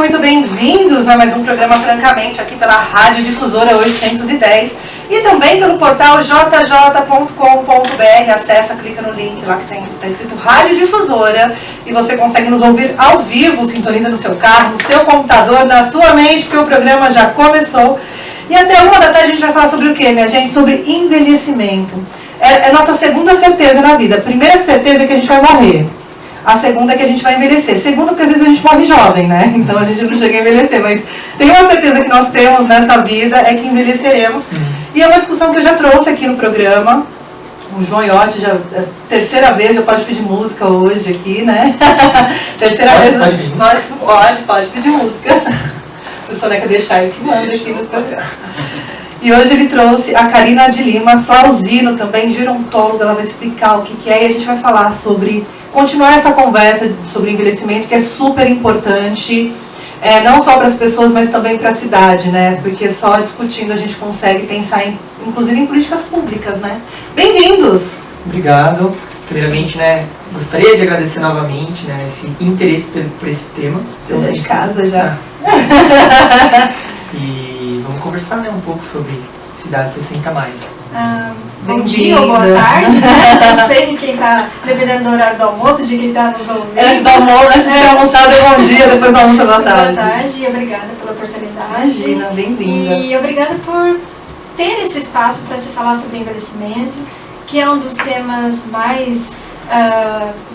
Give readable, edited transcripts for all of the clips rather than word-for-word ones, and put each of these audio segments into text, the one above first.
muito bem-vindos a mais um programa Francamente, aqui pela Rádio Difusora 810 e também pelo portal jj.com.br. Acessa, clica no link lá que está escrito Rádio Difusora e você consegue nos ouvir ao vivo, sintoniza no seu carro, no seu computador, na sua mente, porque o programa já começou. E até 1h da tarde a gente vai falar sobre o quê, minha gente? Sobre envelhecimento. É nossa segunda certeza na vida. A primeira certeza é que a gente vai morrer. A segunda é que a gente vai envelhecer. Segunda, porque às vezes a gente morre jovem, né? Então a gente não chega a envelhecer. Mas tem uma certeza que nós temos nessa vida, é que envelheceremos. E é uma discussão que eu já trouxe aqui no programa. O João Iotti, já terceira vez, já pode pedir música hoje aqui, né? Terceira vez. Pode pedir música. Se o Soneca deixar, ele que manda aqui no programa. E hoje ele trouxe a Karina de Lima Flauzino, também gerontóloga. Ela vai explicar o que é e a gente vai falar sobre... continuar essa conversa sobre envelhecimento, que é super importante, não só para as pessoas, mas também para a cidade, né? Porque só discutindo a gente consegue pensar, inclusive em políticas públicas, né? Bem-vindos! Obrigado. Primeiramente, né, gostaria de agradecer novamente, né, esse interesse por esse tema. Você de casa já. E vamos conversar, né, um pouco sobre Cidade 60+. Bom dia ou boa tarde. Não sei de quem está, dependendo do horário do almoço, de quem está nos ouvindo. Antes de ter almoçado é bom dia, depois do almoço é boa tarde. Boa tarde e obrigada pela oportunidade. Imagina, bem-vinda. E obrigada por ter esse espaço para se falar sobre envelhecimento, que é um dos temas mais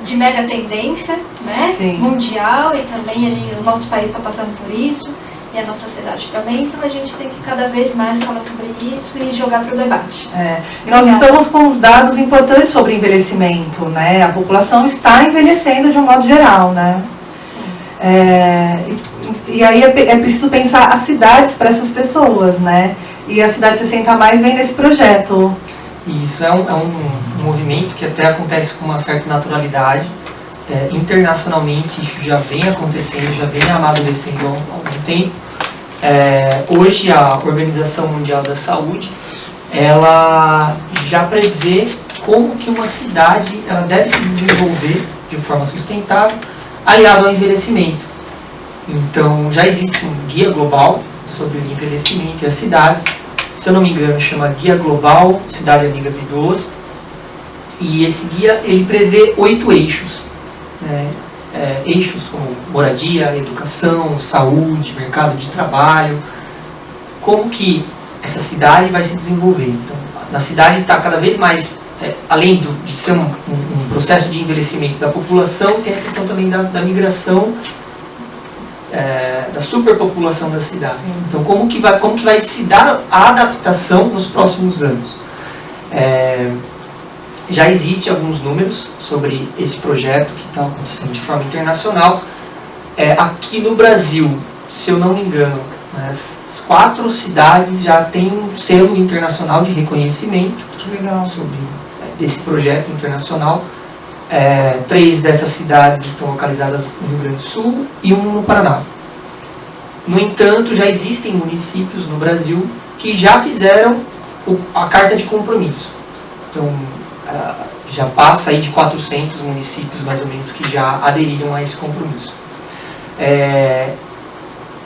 de mega tendência, né? Sim. Mundial, e também o nosso país está passando por isso. E a nossa cidade também, então a gente tem que cada vez mais falar sobre isso e jogar para o debate. E nós estamos com os dados importantes sobre envelhecimento, né? A população está envelhecendo de um modo geral, né? Sim. E aí é preciso pensar as cidades para essas pessoas, né? E a Cidade 60+ vem nesse projeto. Isso é um movimento que até acontece com uma certa naturalidade. Internacionalmente isso já vem acontecendo, já vem amadurecendo há algum tempo. Hoje a Organização Mundial da Saúde, ela já prevê como que uma cidade ela deve se desenvolver de forma sustentável, aliado ao envelhecimento. Então já existe um guia global sobre o envelhecimento e as cidades, se eu não me engano chama Guia Global Cidade Amiga do Idoso, e esse guia ele prevê 8 eixos. Eixos como moradia, educação, saúde, mercado de trabalho, como que essa cidade vai se desenvolver. Então, na cidade está cada vez mais, além de ser um processo de envelhecimento da população, tem a questão também da migração, da superpopulação das cidades. Sim. Então, como que vai se dar a adaptação nos próximos anos? Já existem alguns números sobre esse projeto que está acontecendo de forma internacional. Aqui no Brasil, se eu não me engano, as 4 cidades já têm um selo internacional de reconhecimento. Que legal. Sobre desse projeto internacional. 3 dessas cidades estão localizadas no Rio Grande do Sul e 1 no Paraná. No entanto, já existem municípios no Brasil que já fizeram a carta de compromisso. Então, já passa aí de 400 municípios, mais ou menos, que já aderiram a esse compromisso.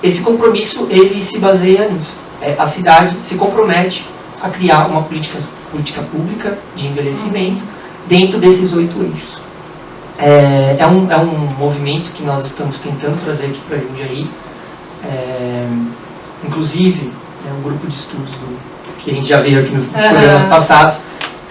Esse compromisso, ele se baseia nisso. A cidade se compromete a criar uma política pública de envelhecimento dentro desses 8 eixos. É um movimento que nós estamos tentando trazer aqui para Jundiaí. Inclusive, um grupo de estudos que a gente já veio aqui nos programas passados,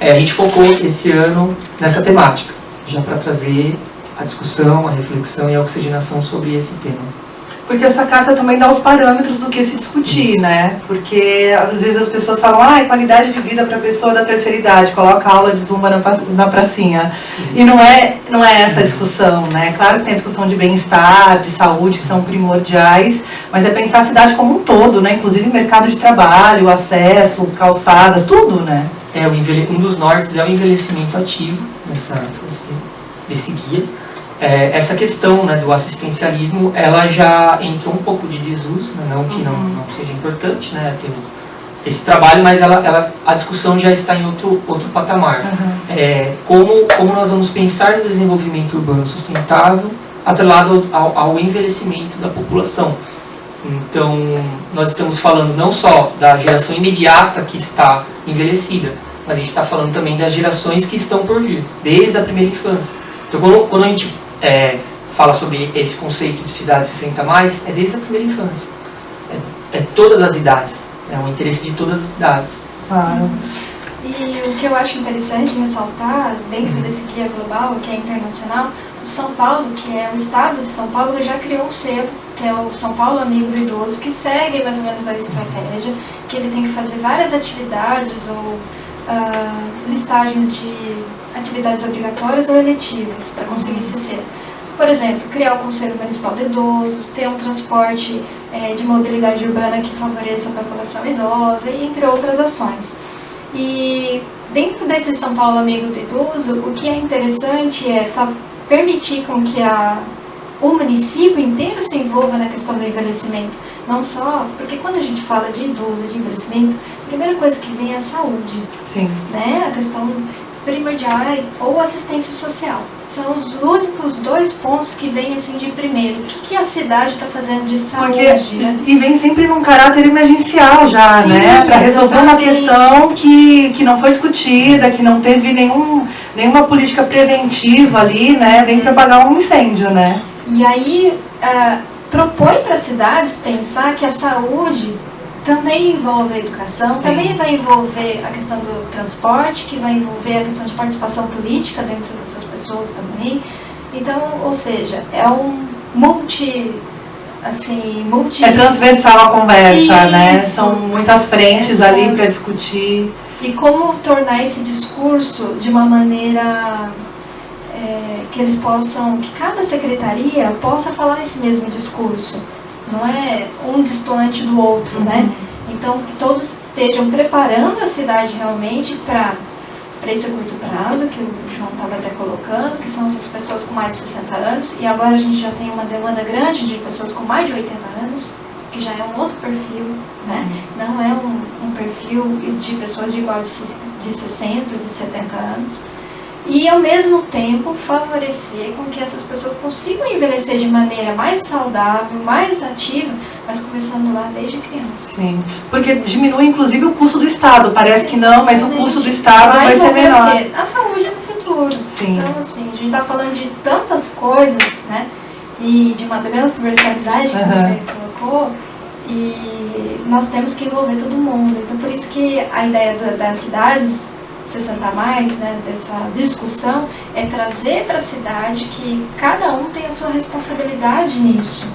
a gente focou esse ano nessa temática, já para trazer a discussão, a reflexão e a oxigenação sobre esse tema. Porque essa carta também dá os parâmetros do que se discutir, Isso. né? Porque às vezes as pessoas falam, qualidade de vida para a pessoa da terceira idade, coloca aula de zumba na pracinha. Isso. E não é essa a discussão, né? Claro que tem a discussão de bem-estar, de saúde, que são primordiais, mas é pensar a cidade como um todo, né? Inclusive mercado de trabalho, acesso, calçada, tudo, né? Um dos nortes é o envelhecimento ativo, desse guia. Essa questão, né, do assistencialismo, ela já entrou um pouco de desuso, né, não que não seja importante, né, ter esse trabalho, mas a discussão já está em outro patamar. Como nós vamos pensar no desenvolvimento urbano sustentável atrelado ao envelhecimento da população. Então, nós estamos falando não só da geração imediata que está envelhecida, mas a gente está falando também das gerações que estão por vir, desde a primeira infância. Então, quando a gente fala sobre esse conceito de cidade 60 mais, é desde a primeira infância. É todas as idades, é um interesse de todas as idades. Claro. E o que eu acho interessante ressaltar, dentro desse guia global, que é internacional, o São Paulo, que é o estado de São Paulo, já criou um selo, que é o São Paulo Amigo do Idoso, que segue mais ou menos a estratégia, que ele tem que fazer várias atividades ou listagens de atividades obrigatórias ou eletivas para conseguir esse selo. Por exemplo, criar o Conselho Municipal do Idoso, ter um transporte de mobilidade urbana que favoreça a população idosa, e entre outras ações. E dentro desse São Paulo Amigo do Idoso, o que é interessante é permitir com que o município inteiro se envolva na questão do envelhecimento. Não só, porque quando a gente fala de idoso, de envelhecimento, a primeira coisa que vem é a saúde. Sim. Né? A questão primordial ou assistência social. São os únicos dois pontos que vêm assim de primeiro. O que a cidade está fazendo de saúde? Né? E vem sempre num caráter emergencial já, Sim, né? Para resolver uma exatamente. questão que não foi discutida, que não teve nenhuma política preventiva ali, né? Vem para apagar um incêndio, né? E aí propõe para as cidades pensar que a saúde também envolve a educação, Sim. também vai envolver a questão do transporte, que vai envolver a questão de participação política dentro dessas pessoas também. Então, ou seja, é um multi... É transversal a conversa, Isso. né? São muitas frentes ali para discutir. E como tornar esse discurso de uma maneira que eles possam, que cada secretaria possa falar esse mesmo discurso. Não é um distante do outro, né? Então, que todos estejam preparando a cidade realmente para esse curto prazo, que o João estava até colocando, que são essas pessoas com mais de 60 anos, e agora a gente já tem uma demanda grande de pessoas com mais de 80 anos, que já é um outro perfil, né? Não é um perfil de pessoas de igual de 60, de 70 anos. E, ao mesmo tempo, favorecer com que essas pessoas consigam envelhecer de maneira mais saudável, mais ativa, mas começando lá desde criança. Sim, porque diminui, inclusive, o custo do Estado. Parece que não, mas o custo do Estado vai ser menor. A saúde no futuro. Sim. Então, assim, a gente está falando de tantas coisas, né? E de uma transversalidade que você colocou, e nós temos que envolver todo mundo. Então, por isso que a ideia das cidades 60 mais, né, dessa discussão, é trazer para a cidade que cada um tem a sua responsabilidade nisso,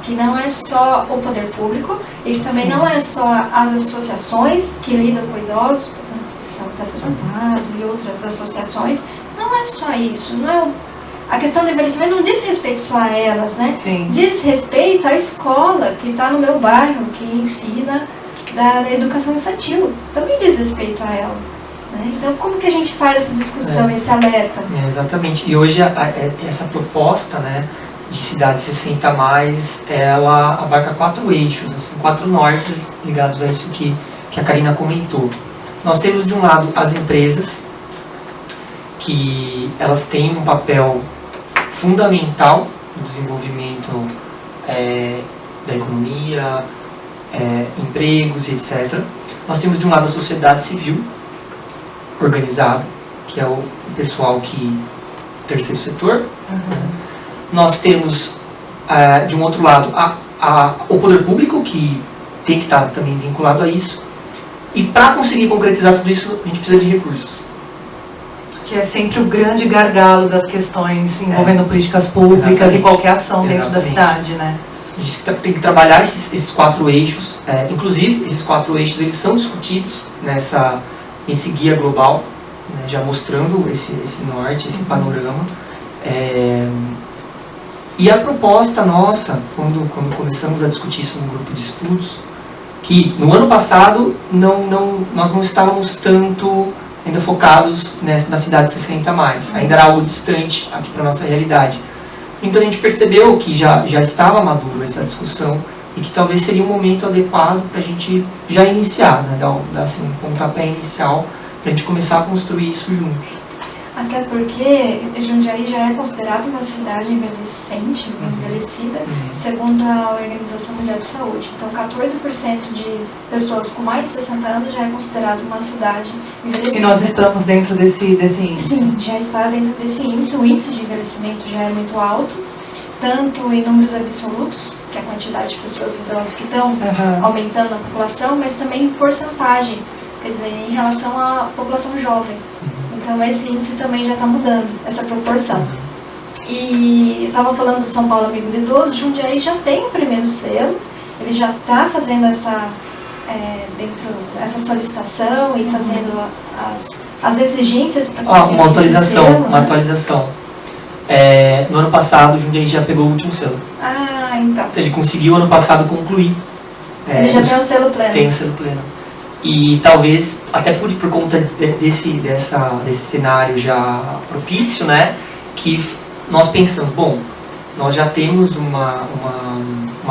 que não é só o poder público e que também não é só as associações que lidam com idosos, portanto, são os aposentados e outras associações, não é só isso, não é a questão do envelhecimento não diz respeito só a elas, né? Sim. Diz respeito à escola que está no meu bairro, que ensina da educação infantil, também diz respeito a ela. Então, como que a gente faz essa discussão, esse alerta? Exatamente. E hoje essa proposta, né, de cidade 60 mais, ela abarca 4 eixos, assim, 4 nortes ligados a isso que a Karina comentou. Nós temos, de um lado, as empresas, que elas têm um papel fundamental no desenvolvimento da economia, empregos, etc. Nós temos, de um lado, a sociedade civil, organizado, que é o pessoal terceiro setor. Né? Nós temos, de um outro lado, o poder público, que tem que estar também vinculado a isso. E para conseguir concretizar tudo isso, a gente precisa de recursos. Que é sempre o grande gargalo das questões envolvendo políticas públicas Exatamente. E qualquer ação dentro da Exatamente. cidade, né? A gente tem que trabalhar esses 4 eixos. Inclusive, esses 4 eixos eles são discutidos nesse guia global, né, já mostrando esse norte, esse panorama. E a proposta nossa, quando começamos a discutir isso no grupo de estudos, que no ano passado nós não estávamos tanto ainda focados na cidade 60 mais, ainda era algo distante aqui para a nossa realidade. Então a gente percebeu que já estava maduro essa discussão e que talvez seria um momento adequado para a gente já iniciar, né, dar assim, um pontapé inicial para a gente começar a construir isso juntos. Até porque Jundiaí já é considerada uma cidade envelhecente, envelhecida, segundo a Organização Mundial de Saúde. Então, 14% de pessoas com mais de 60 anos já é considerada uma cidade envelhecida. E nós estamos dentro desse índice? Sim, já está dentro desse índice. O índice de envelhecimento já é muito alto, tanto em números absolutos, que é a quantidade de pessoas idosas que estão aumentando na população, mas também em porcentagem, quer dizer, em relação à população jovem. Então esse índice também já está mudando, essa proporção. E eu estava falando do São Paulo Amigo do Idoso, Jundiaí já tem o primeiro selo, ele já está fazendo essa solicitação e fazendo as exigências para conseguir uma atualização, esse selo, uma atualização. No ano passado, o Jundiaí já pegou o último selo. Então. Ele conseguiu ano passado concluir. Ele já tem o selo pleno. Tem o selo pleno. E talvez, até por conta desse cenário já propício, né, que nós pensamos, bom, nós já temos uma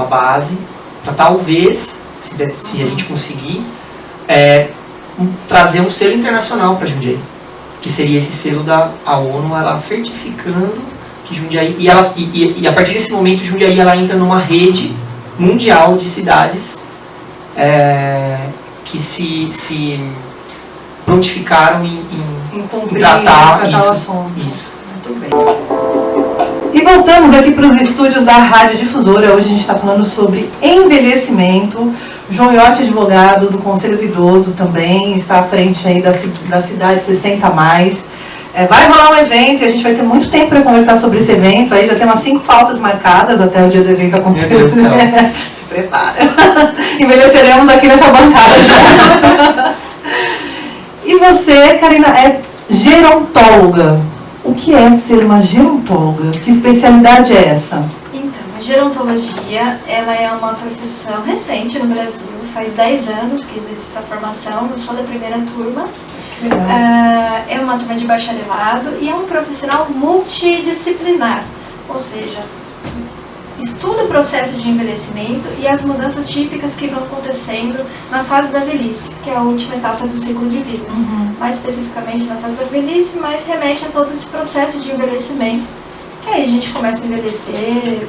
base para talvez, se a gente conseguir, trazer um selo internacional para Jundiaí, que seria esse selo da ONU, ela certificando que Jundiaí, e a partir desse momento Jundiaí ela entra numa rede mundial de cidades que se prontificaram em tratar isso. Muito bem. E voltamos aqui para os estúdios da Rádio Difusora. Hoje a gente está falando sobre envelhecimento. João Iotti, advogado do Conselho do Idoso, também está à frente aí da cidade 60 mais. Vai rolar um evento e a gente vai ter muito tempo para conversar sobre esse evento. Aí já tem umas 5 pautas marcadas até o dia do evento acontecer. Meu Deus do céu. Se prepara. Envelheceremos aqui nessa bancada já. E você, Karina, é gerontóloga. O que é ser uma gerontóloga? Que especialidade é essa? Então, a gerontologia, ela é uma profissão recente no Brasil. Faz 10 anos que existe essa formação. Eu sou da primeira turma. É uma turma de bacharelado e é um profissional multidisciplinar, ou seja, estuda o processo de envelhecimento e as mudanças típicas que vão acontecendo na fase da velhice, que é a última etapa do ciclo de vida. Mais especificamente na fase da velhice, mas remete a todo esse processo de envelhecimento, que aí a gente começa a envelhecer,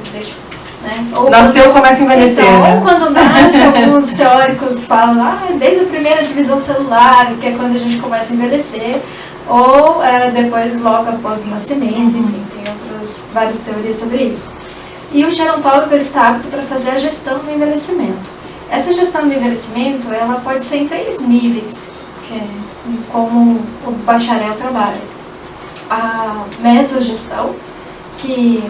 Nasceu, começa a envelhecer, então, né? Ou quando nasce, alguns teóricos falam, desde a primeira divisão celular, que é quando a gente começa a envelhecer, ou depois, logo após o nascimento, enfim, tem várias teorias sobre isso. E o gerontólogo, ele está apto para fazer a gestão do envelhecimento. Essa gestão do envelhecimento, ela pode ser em 3 níveis, como o bacharel trabalha. A mesogestão, que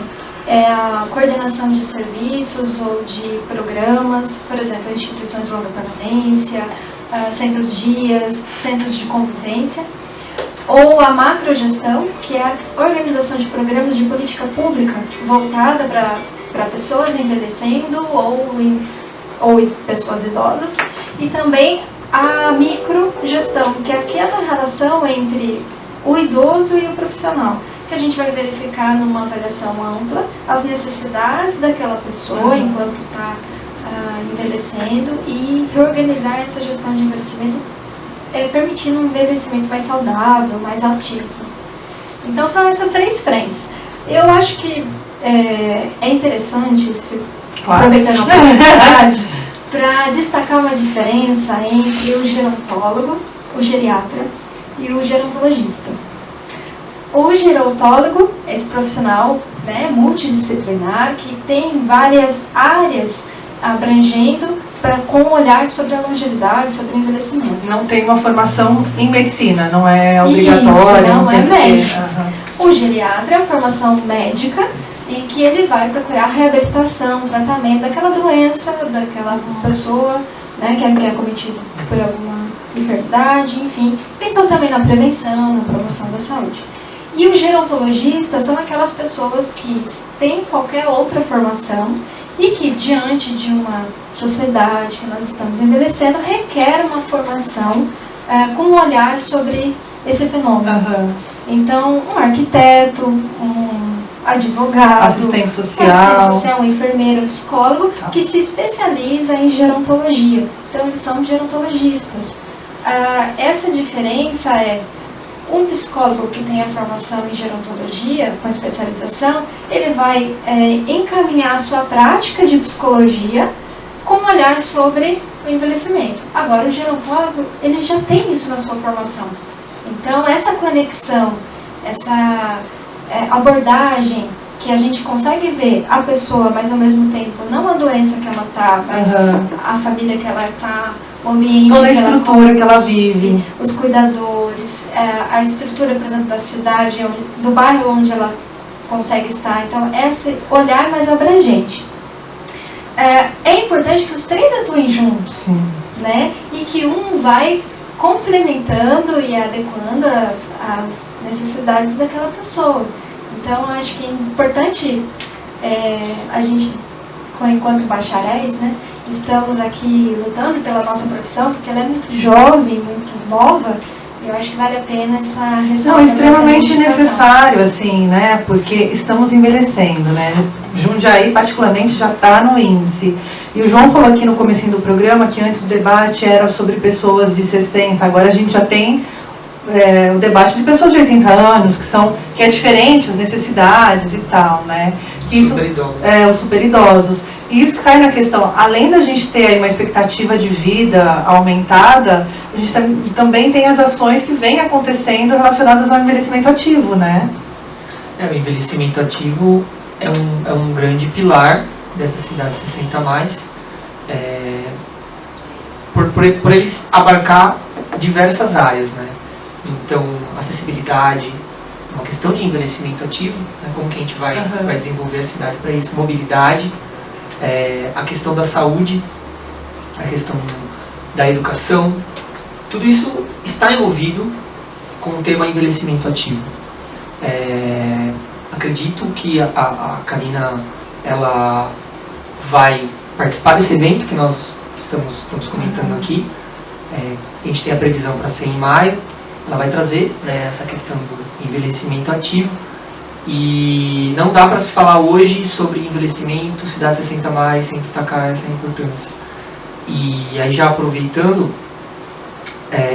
é a coordenação de serviços ou de programas, por exemplo, instituições de longa permanência, centros-dias, centros de convivência, ou a macrogestão, que é a organização de programas de política pública voltada para pessoas envelhecendo ou pessoas idosas, e também a microgestão, que é aquela relação entre o idoso e o profissional, que a gente vai verificar numa avaliação ampla as necessidades daquela pessoa enquanto está envelhecendo e reorganizar essa gestão de envelhecimento, permitindo um envelhecimento mais saudável, mais ativo. Então são essas 3 frentes. Eu acho que é interessante, aproveitando a oportunidade, para destacar uma diferença entre o gerontólogo, o geriatra e o gerontologista. O gerontólogo é esse profissional multidisciplinar que tem várias áreas abrangendo com um olhar sobre a longevidade, sobre o envelhecimento. Não tem uma formação em medicina, não é obrigatória. Isso, não é médico. O geriatra é uma formação médica em que ele vai procurar reabilitação, tratamento daquela doença, daquela pessoa que é acometida por alguma enfermidade, enfim, pensando também na prevenção, na promoção da saúde. E os gerontologistas são aquelas pessoas que têm qualquer outra formação e que, diante de uma sociedade que nós estamos envelhecendo, requer uma formação com um olhar sobre esse fenômeno. Então, um arquiteto, um advogado, assistente social, um enfermeiro, um psicólogo, que se especializa em gerontologia. Então, eles são gerontologistas. Essa diferença Um psicólogo que tem a formação em gerontologia, com especialização, ele vai encaminhar a sua prática de psicologia com um olhar sobre o envelhecimento. Agora, o gerontólogo, ele já tem isso na sua formação. Então, essa conexão, essa abordagem que a gente consegue ver a pessoa, mas ao mesmo tempo não a doença que ela está, mas a família que ela está, o ambiente, toda a estrutura que ela vive, os cuidadores, a estrutura, por exemplo, da cidade, do bairro onde ela consegue estar. Então, esse olhar mais abrangente. É importante que os três atuem juntos, né? E que um vai complementando e adequando as necessidades daquela pessoa. Então, acho que é importante a gente, enquanto bacharéis, né, estamos aqui lutando pela nossa profissão, porque ela é muito jovem, muito nova, e eu acho que vale a pena essa ressalva. Não, extremamente necessário, assim, né, porque estamos envelhecendo, né, Jundiaí particularmente já está no índice, e o João falou aqui no comecinho do programa que antes o debate era sobre pessoas de 60, agora a gente já tem o debate de pessoas de 80 anos, que é diferente, as necessidades e tal, né? Os super idosos. E isso cai na questão, além da gente ter aí uma expectativa de vida aumentada, a gente também tem as ações que vêm acontecendo relacionadas ao envelhecimento ativo, né? O envelhecimento ativo é um grande pilar dessa cidade 60+, por eles abarcar diversas áreas, né? Então, acessibilidade, uma questão de envelhecimento ativo, né, como que a gente vai desenvolver a cidade para isso, mobilidade, a questão da saúde, a questão da educação, tudo isso está envolvido com o tema envelhecimento ativo. Acredito que a Karina, ela vai participar desse evento que nós estamos comentando aqui. A gente tem a previsão para ser em maio. Ela vai trazer, né, essa questão do envelhecimento ativo, e não dá para se falar hoje sobre envelhecimento, cidade 60+, sem destacar essa importância. E aí, já aproveitando,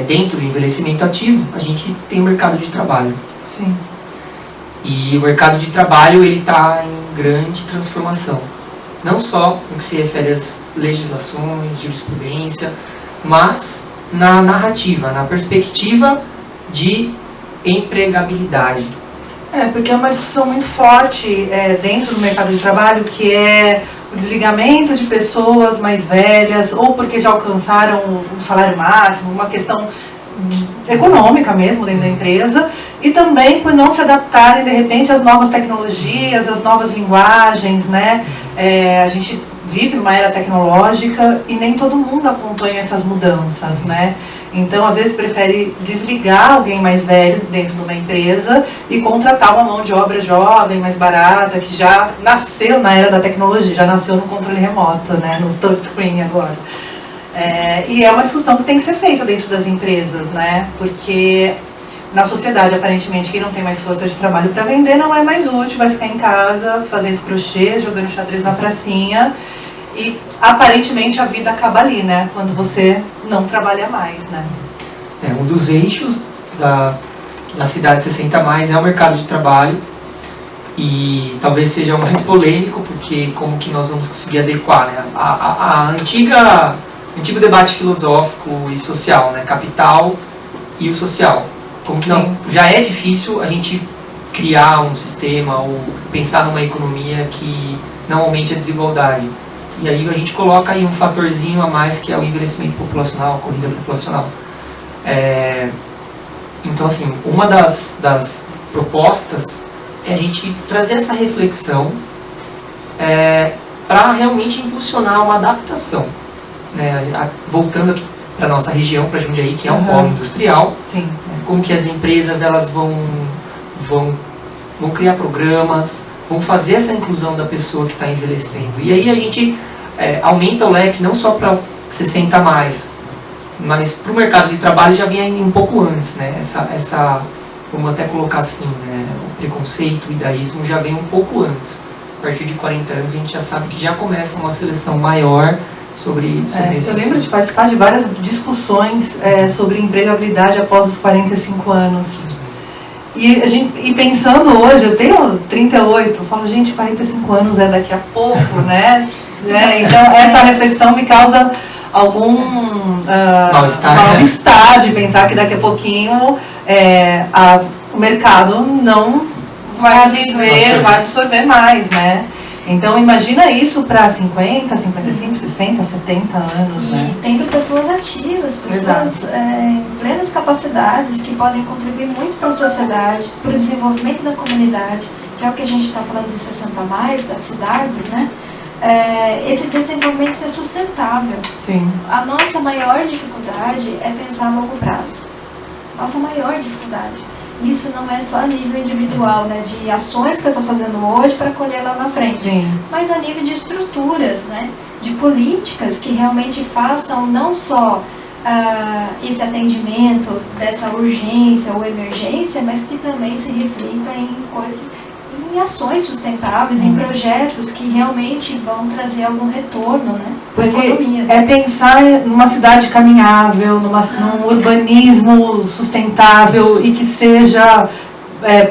dentro do envelhecimento ativo, a gente tem o mercado de trabalho. Sim. E o mercado de trabalho está em grande transformação, não só no que se refere às legislações, jurisprudência, mas na narrativa, na perspectiva de empregabilidade. Porque é uma discussão muito forte dentro do mercado de trabalho, que é o desligamento de pessoas mais velhas, ou porque já alcançaram o salário máximo, uma questão econômica mesmo dentro da empresa, e também por não se adaptarem, de repente, às novas tecnologias, às novas linguagens, né? A gente vive numa era tecnológica e nem todo mundo acompanha essas mudanças, né? Então, às vezes, prefere desligar alguém mais velho dentro de uma empresa e contratar uma mão de obra jovem, mais barata, que já nasceu na era da tecnologia, já nasceu no controle remoto, né? No touchscreen agora. E é uma discussão que tem que ser feita dentro das empresas, né? Porque na sociedade, aparentemente, quem não tem mais força de trabalho para vender não é mais útil, vai ficar em casa fazendo crochê, jogando xadrez na pracinha. E aparentemente a vida acaba ali, né? Quando você não trabalha mais, né? Um dos eixos da cidade 60+, é o mercado de trabalho, e talvez seja o mais polêmico, porque como que nós vamos conseguir adequar, né? Antigo debate filosófico e social, né? Capital e o social. Como que não, já é difícil a gente criar um sistema ou pensar numa economia que não aumente a desigualdade. E aí a gente coloca aí um fatorzinho a mais, que é o envelhecimento populacional, a corrida populacional. Então, assim, uma das propostas é a gente trazer essa reflexão para realmente impulsionar uma adaptação, né? Voltando aqui para a nossa região, para Jundiaí, que é um polo industrial. Sim. Como que as empresas elas vão criar programas, vão fazer essa inclusão da pessoa que está envelhecendo. E aí a gente aumenta o leque não só para 60+, mas para o mercado de trabalho já vem um pouco antes, né? Vamos até colocar assim, né? O preconceito, o idaísmo já vem um pouco antes. A partir de 40 anos a gente já sabe que já começa uma seleção maior sobre esse Eu lembro de participar de várias discussões sobre empregabilidade após os 45 anos. E pensando hoje, eu tenho 38, eu falo, gente, 45 anos é daqui a pouco, né? Então, essa reflexão me causa algum mal-estar de pensar que daqui a pouquinho o mercado não vai absorver mais, né? Então, imagina isso para 50, 55, 60, 70 anos, né? E tendo pessoas ativas, pessoas em plenas capacidades que podem contribuir muito para a sociedade, para o desenvolvimento da comunidade, que é o que a gente está falando de 60+, das cidades, né? Esse desenvolvimento ser sustentável. Sim. A nossa maior dificuldade é pensar a longo prazo. Nossa maior dificuldade. Isso não é só a nível individual, né, de ações que eu estou fazendo hoje para colher lá na frente, sim, mas a nível de estruturas, né, de políticas que realmente façam não só esse atendimento dessa urgência ou emergência, mas que também se reflita em coisas, em ações sustentáveis, em projetos que realmente vão trazer algum retorno, né, para a economia. É pensar numa cidade caminhável, num urbanismo sustentável e que seja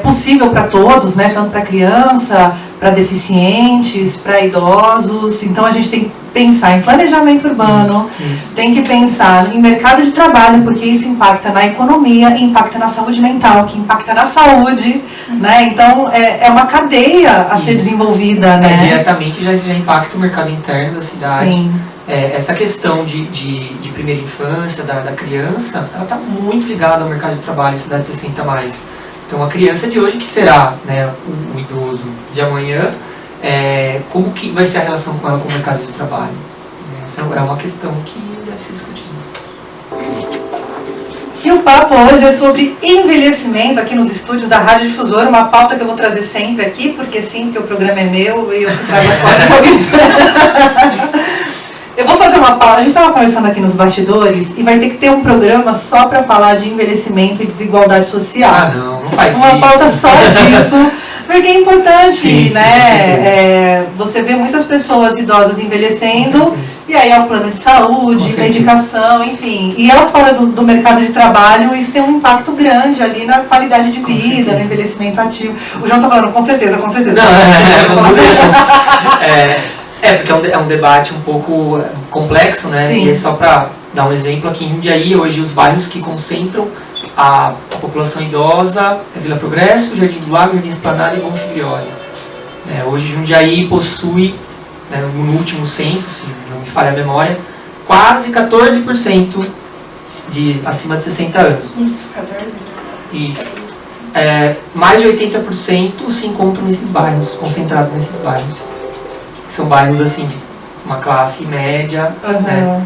possível para todos, né, tanto para criança, para deficientes, para idosos. Então a gente tem que pensar em planejamento urbano, isso. Tem que pensar em mercado de trabalho, porque isso impacta na economia, impacta na saúde mental, que impacta na saúde, né? Então é uma cadeia a ser desenvolvida, né? Diretamente já impacta o mercado interno da cidade. Sim. Essa questão de primeira infância, da criança, ela está muito ligada ao mercado de trabalho, cidade 60+. Então a criança de hoje, que será, né, o idoso de amanhã, como que vai ser a relação com ela com o mercado de trabalho? Essa é uma questão que deve ser discutida. E o papo hoje é sobre envelhecimento aqui nos estúdios da Rádio Difusora, uma pauta que eu vou trazer sempre aqui, porque sim, porque o programa é meu e eu que trago as pautas. Eu vou fazer uma pausa. A gente estava conversando aqui nos bastidores e vai ter que ter um programa só para falar de envelhecimento e desigualdade social. Não faz uma isso. Uma pauta só disso, porque é importante, sim, né? Você vê muitas pessoas idosas envelhecendo e aí é o plano de saúde, medicação, enfim. E elas falam do mercado de trabalho, isso tem um impacto grande ali na qualidade de vida, no envelhecimento ativo. O João está falando, com certeza. Não, porque é um debate um pouco complexo, né? Sim. E é só para dar um exemplo aqui, em Jundiaí, hoje os bairros que concentram a população idosa é Vila Progresso, Jardim do Lago, Jardim Esplanada e Bom Figlioli. Hoje Jundiaí possui, no último censo, se não me falha a memória, quase 14% acima de 60 anos. Isso, 14%. Isso. Mais de 80% se encontram nesses bairros, concentrados nesses bairros. São bairros assim, uma classe média, né?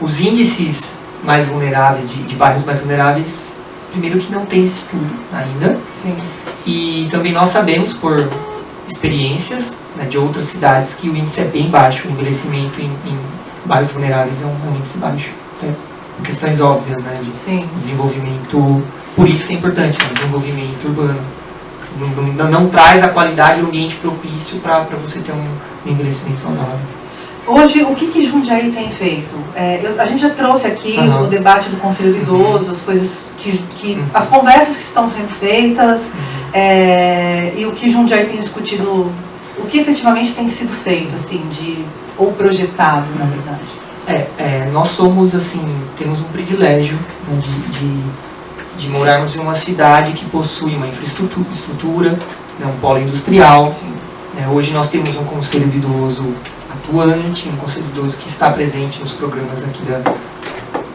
Os índices mais vulneráveis, de bairros mais vulneráveis, primeiro que não tem esse estudo ainda. Sim. E também nós sabemos por experiências, né, de outras cidades que o índice é bem baixo, o envelhecimento em bairros vulneráveis é um índice baixo, até por questões óbvias, né, de desenvolvimento, por isso que é importante, né, desenvolvimento urbano. Não traz a qualidade do ambiente propício para você ter um envelhecimento saudável. Hoje, o que Jundiaí tem feito? A gente já trouxe aqui o debate do Conselho do Idoso, as coisas as conversas que estão sendo feitas, e o que Jundiaí tem discutido, o que efetivamente tem sido feito, assim, ou projetado, na verdade. Nós somos, assim, temos um privilégio, né, de morarmos em uma cidade que possui uma infraestrutura, né, um polo industrial. Hoje nós temos um Conselho do Idoso atuante, um Conselho do Idoso que está presente nos programas aqui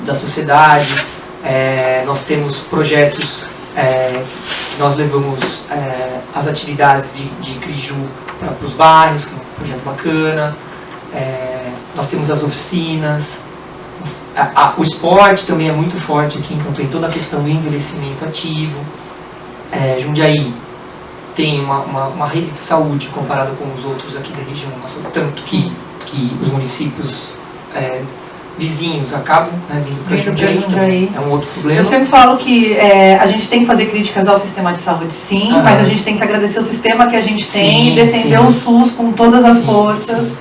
da sociedade. Nós temos projetos, nós levamos as atividades de CRIJU para os bairros, que é um projeto bacana. Nós temos as oficinas. O esporte também é muito forte aqui, então tem toda a questão do envelhecimento ativo. Jundiaí tem uma rede de saúde comparada com os outros aqui da região, tanto que os municípios vizinhos acabam, né, vindo para Jundiaí, é um outro problema. Eu sempre falo que a gente tem que fazer críticas ao sistema de saúde, sim, mas a gente tem que agradecer o sistema que a gente tem e defender o SUS com todas as forças.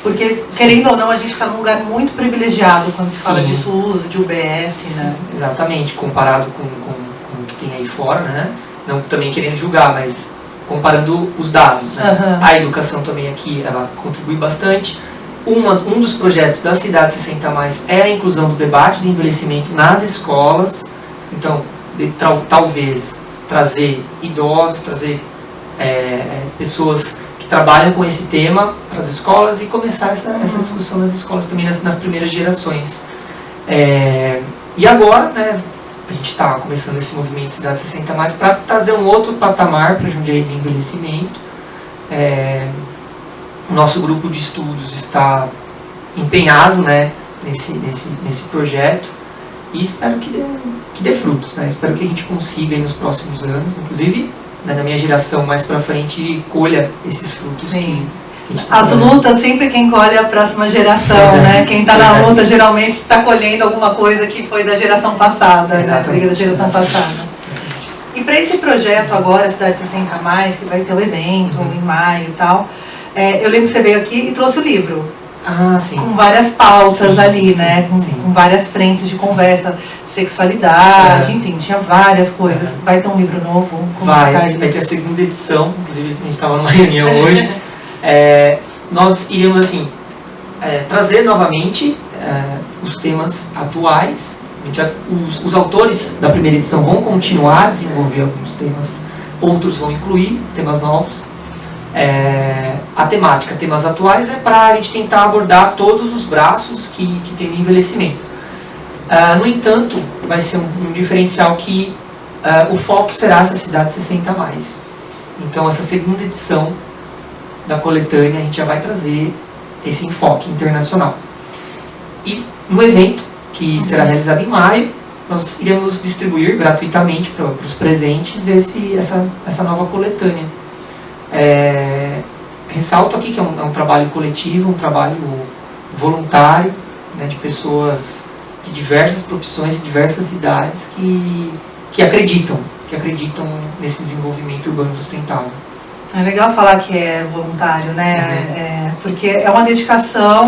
Porque, querendo ou não, a gente está num lugar muito privilegiado quando se fala de SUS, de UBS, né? Exatamente, comparado com o que tem aí fora, né? não também querendo julgar, mas comparando os dados, né? A educação também aqui, ela contribui bastante. Um dos projetos da Cidade 60+, é a inclusão do debate do envelhecimento nas escolas. Então, talvez trazer idosos, trazer pessoas que trabalham com esse tema para as escolas e começar essa discussão nas escolas também, nas primeiras gerações. E agora, né, a gente está começando esse movimento Cidade 60+, para trazer um outro patamar para Jundiaí de envelhecimento. O nosso grupo de estudos está empenhado, né, nesse projeto e espero que dê frutos, né? Espero que a gente consiga aí nos próximos anos, inclusive, né, na minha geração mais para frente, colha esses frutos. Sim. Que a gente tá As lutas, sempre quem colhe é a próxima geração, né? Quem está na luta geralmente está colhendo alguma coisa que foi da geração passada, né? Da geração passada. E para esse projeto agora, Cidade 60+, que vai ter o evento em maio e tal, eu lembro que você veio aqui e trouxe o livro. Sim. Com várias pautas ali, né? Com várias frentes de conversa, sexualidade, enfim, tinha várias coisas. Vai ter um livro novo? Vai ter a segunda edição, inclusive a gente estava numa reunião hoje. Nós iremos, assim, trazer novamente os temas atuais. Os autores da primeira edição vão continuar a desenvolver alguns temas, outros vão incluir temas novos. A temática, temas atuais, é para a gente tentar abordar todos os braços que tem no envelhecimento. No entanto, vai ser um diferencial que o foco será essa Cidade 60+. Então, essa segunda edição da coletânea, a gente já vai trazer esse enfoque internacional. E no evento, que será realizado em maio, nós iremos distribuir gratuitamente para os presentes essa nova coletânea. Ressalto aqui que é um trabalho coletivo, um trabalho voluntário, né, de pessoas de diversas profissões e diversas idades que acreditam nesse desenvolvimento urbano sustentável. É legal falar que é voluntário, né? Porque é uma dedicação,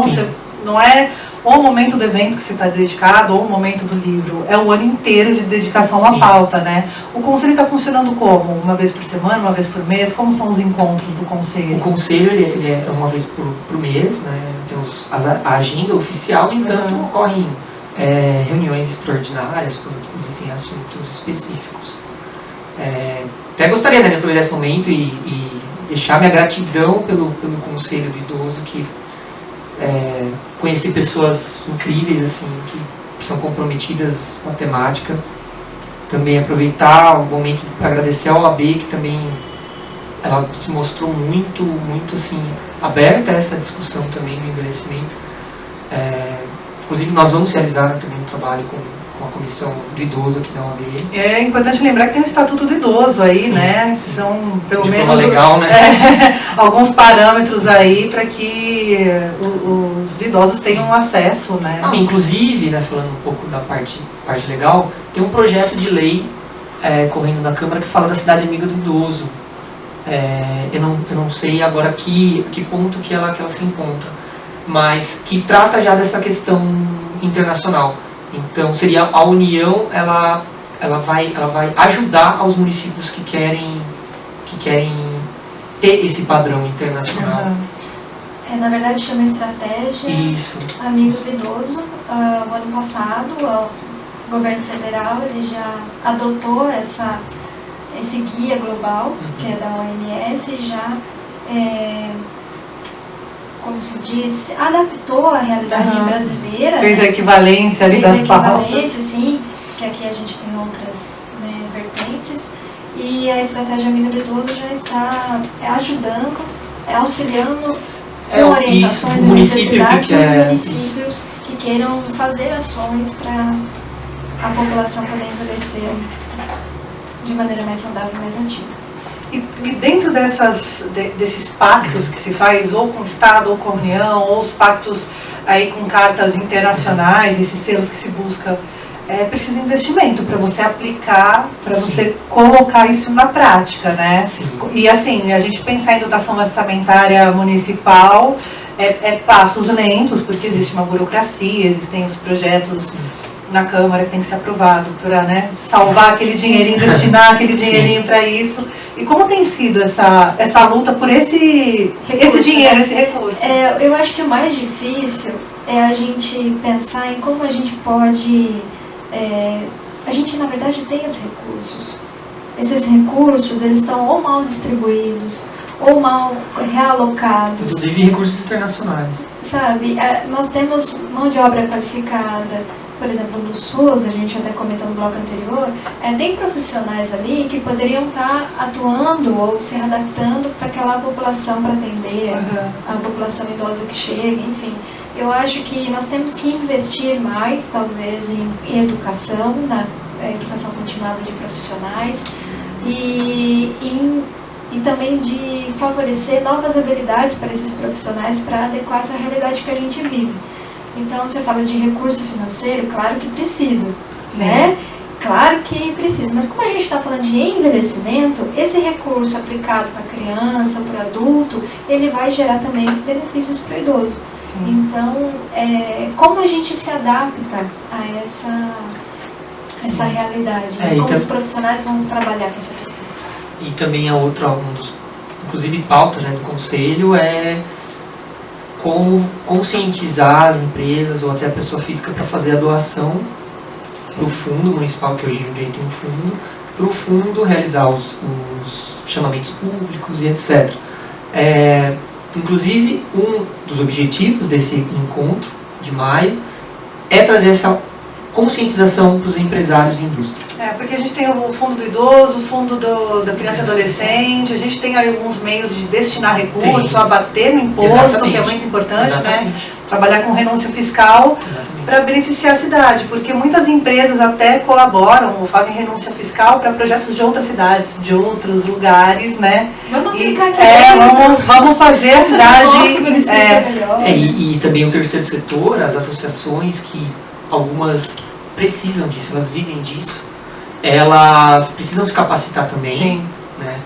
não é o momento do evento que você está dedicado ou o momento do livro, é o ano inteiro de dedicação à pauta, né? O conselho está funcionando como? Uma vez por semana, uma vez por mês? Como são os encontros do conselho? O conselho ele é uma vez por mês, né? Temos a agenda oficial, no entanto, ocorrem reuniões extraordinárias quando existem assuntos específicos. Até gostaria, né, de aproveitar esse momento e deixar minha gratidão pelo Conselho do Idoso, que conhecer pessoas incríveis, assim, que são comprometidas com a temática. Também aproveitar o momento para agradecer ao OAB, que também ela se mostrou muito assim, aberta a essa discussão também no envelhecimento. Inclusive, nós vamos realizar também um trabalho com a comissão do idoso aqui da OAB. É importante lembrar que tem o Estatuto do Idoso aí, né? Que são, pelo menos, legal, né? Alguns parâmetros aí para que os idosos tenham acesso, né? Inclusive, né, falando um pouco da parte legal, tem um projeto de lei correndo na Câmara que fala da cidade amiga do idoso. Eu não sei agora que ponto que ela se encontra, mas que trata já dessa questão internacional. Então, seria a União, ela vai ajudar aos municípios que querem ter esse padrão internacional. Na verdade, chama Estratégia Amigos do Idoso. O ano passado, o governo federal ele já adotou esse guia global, que é da OMS, já como se diz, adaptou a realidade brasileira. Fez a equivalência ali das pautas. Fez a equivalência, sim, que aqui a gente tem outras, né, vertentes. E a Estratégia Amiga do Idoso já está ajudando, auxiliando com orientações e necessidades dos municípios que queiram fazer ações para a população poder envelhecer de maneira mais saudável e mais ativa. E dentro desses pactos que se faz, ou com o Estado, ou com a União, ou os pactos aí com cartas internacionais, esses selos que se busca, é preciso investimento para você aplicar, para você colocar isso na prática, né? Sim. E assim, a gente pensar em dotação orçamentária municipal, passos lentos, porque existe uma burocracia, existem os projetos na Câmara que tem que ser aprovado para, né, salvar aquele dinheirinho, destinar aquele dinheirinho para isso. E como tem sido essa luta por esse dinheiro, esse recurso? Eu acho que o mais difícil é a gente pensar em como a gente pode... a gente, na verdade, tem os recursos. Esses recursos, eles estão ou mal distribuídos, ou mal realocados. Inclusive recursos internacionais. Sabe, nós temos mão de obra qualificada. Por exemplo, no SUS, a gente até comentou no bloco anterior, tem profissionais ali que poderiam estar atuando ou se adaptando para aquela população, para atender a população idosa que chega, enfim. Eu acho que nós temos que investir mais, talvez, em educação, na educação continuada de profissionais, e também de favorecer novas habilidades para esses profissionais para adequar essa realidade que a gente vive. Então, você fala de recurso financeiro, claro que precisa, né? Claro que precisa, mas como a gente está falando de envelhecimento, esse recurso aplicado para criança, para adulto, ele vai gerar também benefícios para o idoso. Sim. Então, como a gente se adapta a essa realidade? Como os profissionais vão trabalhar com essa questão? E também a outra, inclusive pauta, né, do Conselho é como conscientizar as empresas ou até a pessoa física para fazer a doação para o fundo municipal, que hoje em dia tem um fundo, para o fundo realizar os chamamentos públicos e etc. Inclusive, um dos objetivos desse encontro de maio é trazer essa conscientização para os empresários e indústria. Porque a gente tem o fundo do idoso, o fundo da criança e adolescente, a gente tem aí alguns meios de destinar recursos, abater no imposto, que é muito importante, né? Trabalhar com renúncia fiscal para beneficiar a cidade, porque muitas empresas até colaboram ou fazem renúncia fiscal para projetos de outras cidades, de outros lugares, né? Vamos aplicar aqui. Vamos fazer a cidade... E também o terceiro setor, as associações que algumas precisam disso, elas vivem disso, elas precisam se capacitar também. Sim. Né?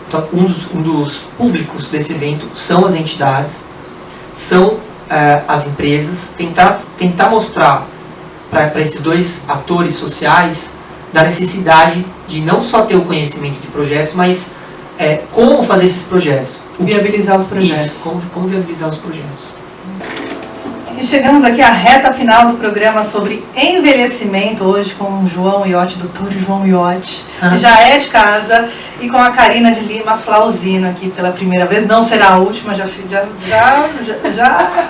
Então, um dos públicos desse evento são as entidades, são as empresas, tentar mostrar para esses dois atores sociais da necessidade de não só ter o conhecimento de projetos, mas como fazer esses projetos. Viabilizar os projetos. Isso, como viabilizar os projetos. E chegamos aqui à reta final do programa sobre envelhecimento, hoje com o João Iotti, doutor João Iotti, que já é de casa, e com a Karina de Lima Flauzino aqui pela primeira vez, não será a última, já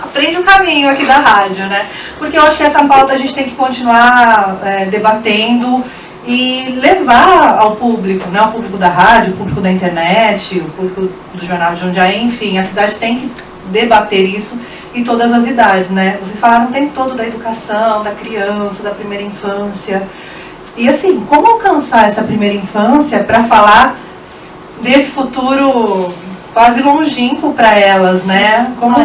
aprende o caminho aqui da rádio, né? Porque eu acho que essa pauta a gente tem que continuar debatendo e levar ao público, né? O público da rádio, o público da internet, o público do Jornal de Jundiaí, enfim, a cidade tem que debater isso em todas as idades, né? Vocês falaram o tempo todo da educação, da criança, da primeira infância. E assim, como alcançar essa primeira infância para falar desse futuro quase longínquo para elas, né? Como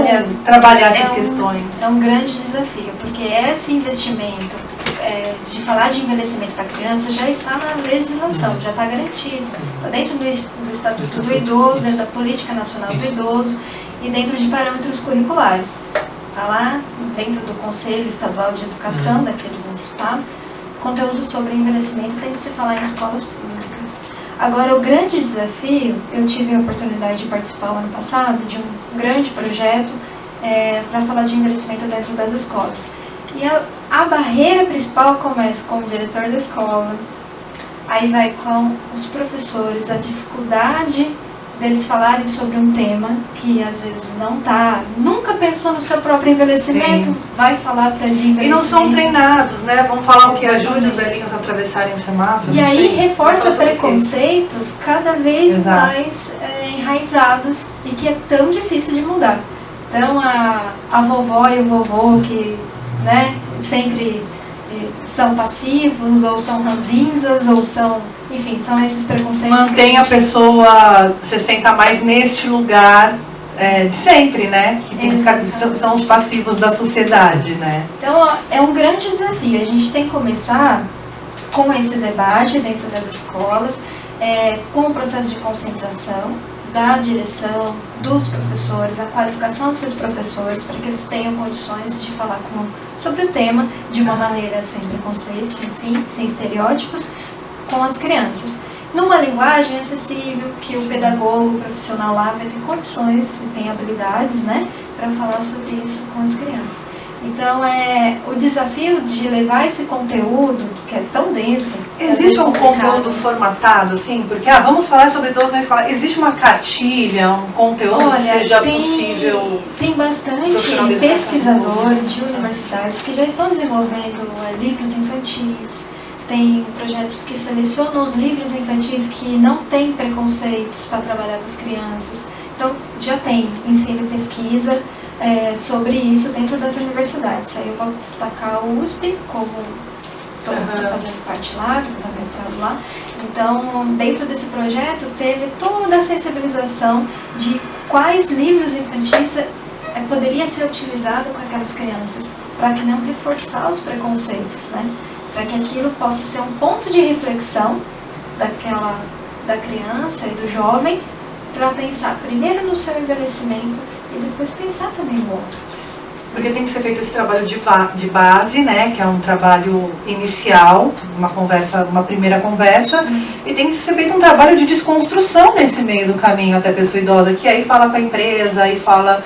trabalhar essas questões? É um grande desafio, porque esse investimento de falar de envelhecimento para criança já está na legislação, já está garantido. Está dentro do Estatuto do Idoso, dentro da Política Nacional do Idoso, e dentro de parâmetros curriculares. Está lá dentro do Conselho Estadual de Educação daquele do nosso estado, conteúdo sobre envelhecimento tem que se falar em escolas públicas. Agora, o grande desafio, eu tive a oportunidade de participar o ano passado de um grande projeto para falar de envelhecimento dentro das escolas. E a barreira principal começa com o diretor da escola, aí vai com os professores, a dificuldade deles falarem sobre um tema que às vezes nunca pensou no seu próprio envelhecimento. Sim. Vai falar para de envelhecimento. E não são treinados, né? Vamos falar o que ajude os velhinhos a atravessarem o semáforo. E aí reforça preconceitos cada vez mais enraizados e que é tão difícil de mudar. Então a vovó e o vovô que, né, sempre são passivos, ou são ranzinzas, ou são... Enfim, são esses preconceitos. Mantém a pessoa, você senta mais neste lugar de sempre, né? Que são os passivos da sociedade, né? Então, é um grande desafio. A gente tem que começar com esse debate dentro das escolas, com o processo de conscientização, da direção, dos professores, a qualificação desses professores, para que eles tenham condições de falar sobre o tema de uma maneira sem preconceitos, sem estereótipos, com as crianças. Numa linguagem acessível, que o pedagogo, o profissional lá vai ter condições e tem habilidades, né, para falar sobre isso com as crianças. Então, o desafio de levar esse conteúdo, que é tão denso... Existe um conteúdo formatado, assim? Porque, vamos falar sobre idoso na escola. Existe uma cartilha, um conteúdo que seja possível... Tem bastante pesquisadores de universidades que já estão desenvolvendo livros infantis. Tem projetos que selecionam os livros infantis que não têm preconceitos para trabalhar com as crianças. Então, já tem ensino e pesquisa sobre isso dentro das universidades. Aí eu posso destacar o USP, como estou fazendo parte lá, estou fazendo mestrado lá. Então, dentro desse projeto, teve toda a sensibilização de quais livros infantis poderia ser utilizado com aquelas crianças, para que não reforçar os preconceitos, né? Para que aquilo possa ser um ponto de reflexão da criança e do jovem, para pensar primeiro no seu envelhecimento e depois pensar também no outro. Porque tem que ser feito esse trabalho de base, né, que é um trabalho inicial, uma primeira conversa, e tem que ser feito um trabalho de desconstrução nesse meio do caminho até a pessoa idosa, que aí fala com a empresa, aí fala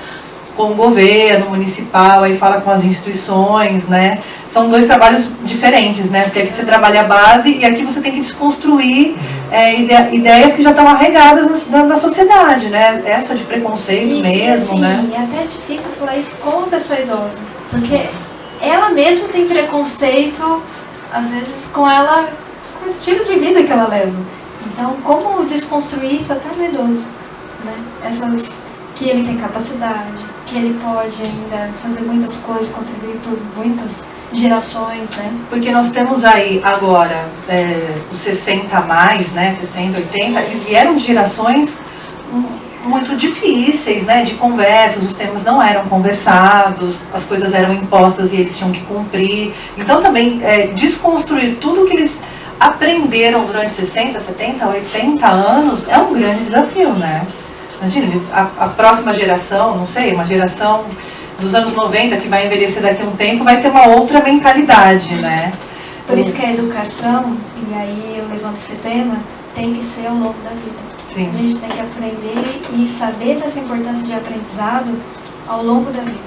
com o governo municipal, aí fala com as instituições, né? São dois trabalhos diferentes, né? Porque aqui você trabalha a base e aqui você tem que desconstruir ideias que já estão arraigadas na sociedade, né? Essa de preconceito mesmo, assim, né? É até difícil falar isso com uma pessoa idosa, porque ela mesma tem preconceito, às vezes, com o estilo de vida que ela leva. Então, como desconstruir isso até no idoso, né? Que ele tem capacidade, que ele pode ainda fazer muitas coisas, contribuir por muitas gerações, né? Porque nós temos aí agora os 60 a mais, né? 60, 80, eles vieram de gerações muito difíceis, né? De conversas, os temas não eram conversados, as coisas eram impostas e eles tinham que cumprir. Então também desconstruir tudo que eles aprenderam durante 60, 70, 80 anos é um grande desafio, né? Imagina, a próxima geração, não sei, uma geração dos anos 90 que vai envelhecer daqui a um tempo, vai ter uma outra mentalidade, né? Por isso que a educação, e aí eu levanto esse tema, tem que ser ao longo da vida. Sim. A gente tem que aprender e saber dessa importância de aprendizado ao longo da vida.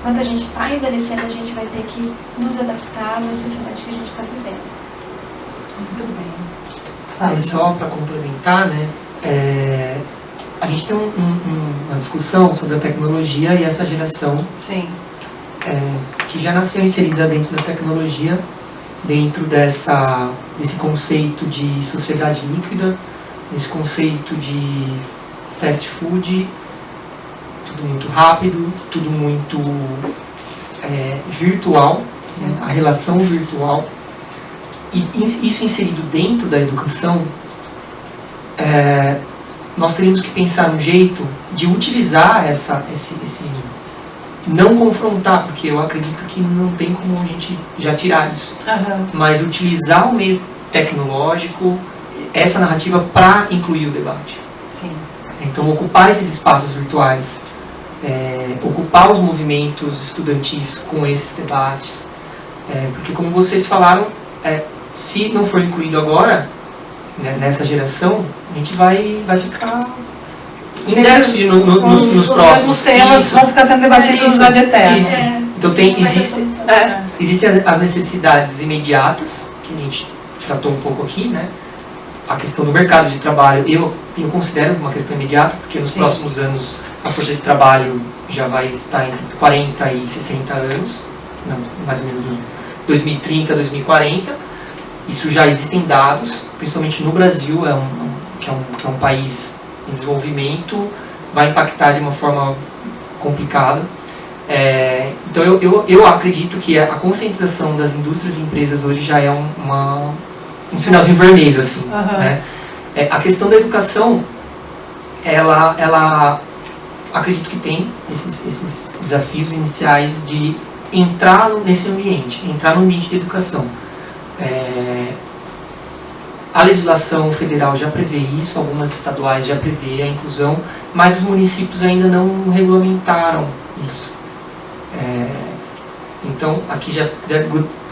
Enquanto a gente está envelhecendo, a gente vai ter que nos adaptar na sociedade que a gente está vivendo. Muito bem. E só para complementar, né? A gente tem uma discussão sobre a tecnologia e essa geração que já nasceu inserida dentro da tecnologia, dentro desse conceito de sociedade líquida, desse conceito de fast food, tudo muito rápido, tudo muito virtual, né? A relação virtual. E isso inserido dentro da educação, nós teríamos que pensar um jeito de utilizar esse não confrontar, porque eu acredito que não tem como a gente já tirar isso, mas utilizar o meio tecnológico, essa narrativa, para incluir o debate. Sim. Então, ocupar esses espaços virtuais, ocupar os movimentos estudantis com esses debates, porque, como vocês falaram, se não for incluído agora, nessa geração, a gente vai ficar em déficit nos próximos. Os mesmos temas vão ficar sendo debatidos ad eterno. Então existem as necessidades imediatas, que a gente tratou um pouco aqui, né? A questão do mercado de trabalho, eu considero uma questão imediata, porque nos próximos anos a força de trabalho já vai estar entre 40 e 60 anos, mais ou menos 2030, 2040. Isso já existem dados, principalmente no Brasil, que é um país em desenvolvimento, vai impactar de uma forma complicada. Então eu acredito que a conscientização das indústrias e empresas hoje já é um sinalzinho vermelho, assim, né? A questão da educação, ela acredito que tem esses desafios iniciais de entrar nesse ambiente, entrar no ambiente de educação. A legislação federal já prevê isso, algumas estaduais já prevê a inclusão, mas os municípios ainda não regulamentaram isso. Então, aqui já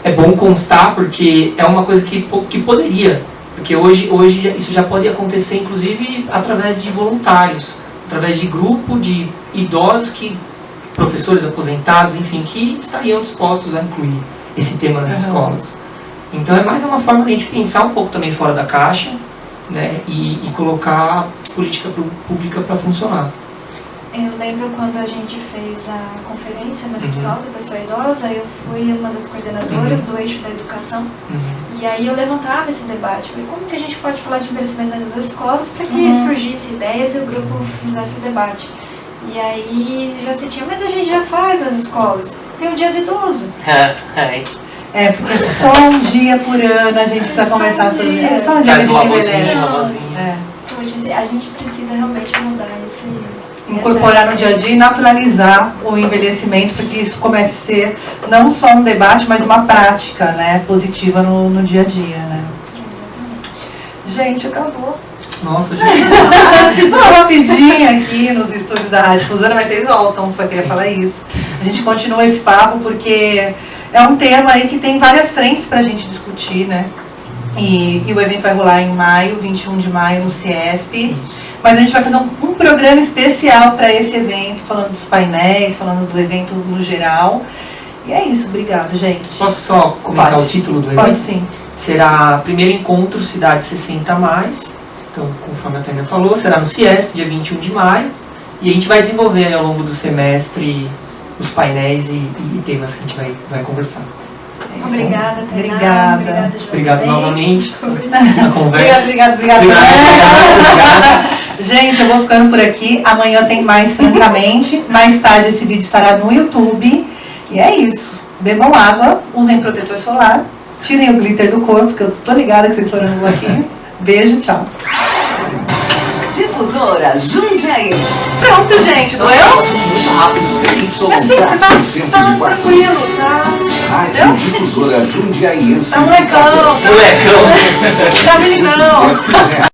é bom constar, porque é uma coisa que poderia, porque hoje isso já pode acontecer, inclusive, através de voluntários, através de grupo de idosos, professores aposentados, enfim, que estariam dispostos a incluir esse tema nas escolas. Então, é mais uma forma de a gente pensar um pouco também fora da caixa, né, e colocar política pública para funcionar. Eu lembro quando a gente fez a conferência municipal da pessoa idosa, eu fui uma das coordenadoras do eixo da educação, e aí eu levantava esse debate, falei, como que a gente pode falar de envelhecimento nas escolas para que surgisse ideias e o grupo fizesse o debate. E aí já se tinha, mas a gente já faz nas escolas, tem o dia do idoso. Porque só um dia por ano a gente precisa conversar sobre isso. É só um dia que a gente envelhece. Então, a gente precisa realmente mudar incorporar no dia a dia e naturalizar o envelhecimento, porque isso comece a ser não só um debate, mas uma prática, né, positiva no dia a dia, né? Gente, acabou. Nossa, gente. Tô rapidinho aqui nos estúdios da Rádio Difusora, mas vocês voltam, só queria falar isso. A gente continua esse papo porque é um tema aí que tem várias frentes pra gente discutir, né? E o evento vai rolar em maio, 21 de maio, no CIESP. Mas a gente vai fazer um programa especial para esse evento, falando dos painéis, falando do evento no geral. E é isso, obrigado, gente. Posso só comentar o título do evento? Pode sim. Será Primeiro Encontro Cidade 60+. Então, conforme a Tânia falou, será no CIESP, dia 21 de maio. E a gente vai desenvolver ao longo do semestre os painéis e temas que a gente vai conversar. Obrigada, Tainá. Obrigada. Obrigado novamente na conversa. Obrigada. Gente, eu vou ficando por aqui. Amanhã tem mais, francamente. Mais tarde esse vídeo estará no YouTube. E é isso. Bebam água, usem protetor solar, tirem o glitter do corpo, porque eu tô ligada que vocês foram no aqui. Beijo, tchau. Difusora Jundiaí. Pronto, gente, doeu? Muito rápido, CY. Assim, você tá tranquilo, tá? Rádio Difusora Jundiaí. Tá molecão. Molecão. Tá meninão.